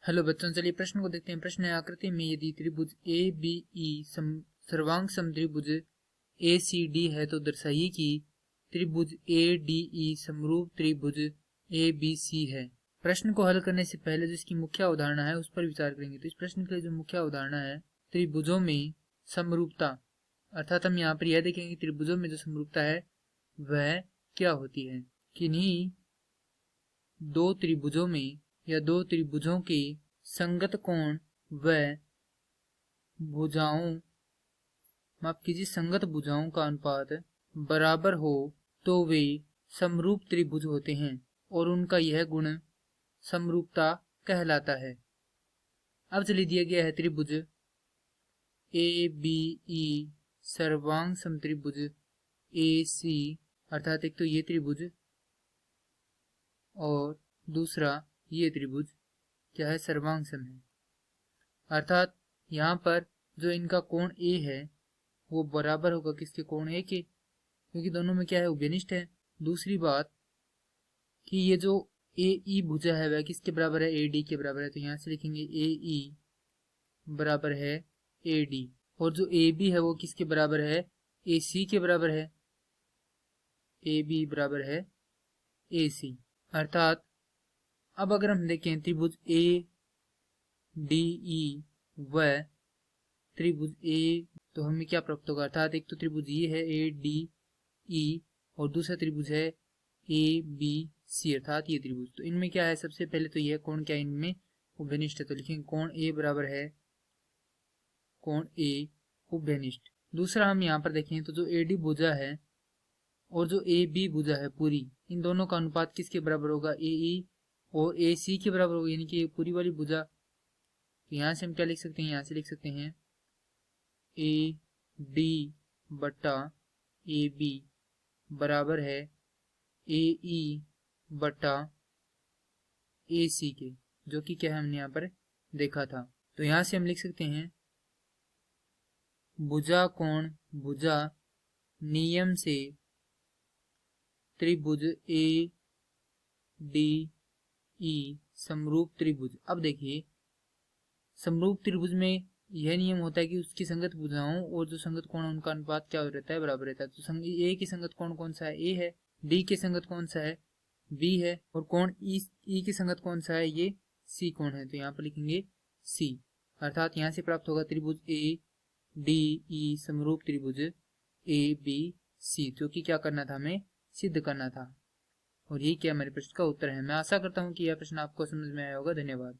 Hello बच्चों, चलिए प्रश्न को देखते हैं। प्रश्न है, आकृति में यदि त्रिभुज ए बी ई सर्वांग समत्रिभुज ए सी डी है तो दर्शाइए कि त्रिभुज ए डी ई समरूप त्रिभुज ए बी सी है। प्रश्न को हल करने से पहले जो इसकी मुख्य अवधारणा है उस पर विचार करेंगे। तो इस प्रश्न के लिए जो मुख्य अवधारणा है, त्रिभुजों में समरूपता, अर्थात हम यहाँ पर यह देखेंगे त्रिभुजों में जो समरूपता है वह क्या होती है। किन्हीं दो त्रिभुजों में या दो त्रिभुजों के संगत कोण व भुजाओं संगत भुजाओं का अनुपात बराबर हो तो वे समरूप त्रिभुज होते हैं और उनका यह गुण समरूपता कहलाता है। अब चलिए दिया गया है त्रिभुज ए बी ई सर्वांग समत्रिभुज ए सी, अर्थात एक तो ये त्रिभुज और दूसरा ये त्रिभुज क्या है, सर्वांग सम है। अर्थात यहाँ पर जो इनका कोण ए है वो बराबर होगा किसके, कोण ए के, क्योंकि दोनों में क्या है, उभयनिष्ठ है। दूसरी बात कि ये जो ए ई भुजा है वह किसके बराबर है, ए डी के बराबर है। तो यहाँ से लिखेंगे ए ई बराबर है ए डी, और जो ए बी है वो किसके बराबर है, ए सी के बराबर है। ए बी बराबर है ए सी। अर्थात अब अगर हम देखें त्रिभुज ए डी ई व त्रिभुज ए, तो हमें क्या प्राप्त होगा, अर्थात एक तो त्रिभुज ये है ए डी ई और दूसरा त्रिभुज है ए बी सी, अर्थात ये त्रिभुज। तो इनमें क्या है, सबसे पहले तो यह कोण क्या है, इनमें उभयनिष्ठ है। तो लिखेंगे कोण ए बराबर है कोण ए उभयनिष्ठ। दूसरा हम यहाँ पर देखें तो जो ए डी भुजा है और जो ए बी भुजा है पूरी, इन दोनों का अनुपात किसके बराबर होगा, ए ई और ए सी के बराबर होगा, यानी कि पूरी वाली भुजा। तो यहाँ से हम क्या लिख सकते हैं, यहाँ से लिख सकते हैं ए डी बटा ए बी बराबर है ए ई बटा ए सी के, जो कि क्या हमने यहाँ पर देखा था। तो यहाँ से हम लिख सकते हैं भुजा कोण भुजा नियम से त्रिभुज ए डी ई समरूप त्रिभुज। अब देखिए समरूप त्रिभुज में यह नियम होता है कि उसकी संगत भुजाओं और जो संगत कोण उनका अनुपात क्या रहता है, बराबर रहता है। तो ए की संगत कोण कौन सा है, ए है। डी के संगत कौन सा है, बी है। और कोण ई की संगत कौन सा है, ये सी कोण है। तो यहाँ पर लिखेंगे सी, अर्थात यहाँ से प्राप्त होगा त्रिभुज ए डी ई समरूप त्रिभुज ए बी सी, जो कि क्या करना था, हमें सिद्ध करना था। और ये क्या हमारे प्रश्न का उत्तर है। मैं आशा करता हूँ कि यह प्रश्न आपको समझ में आया होगा। धन्यवाद।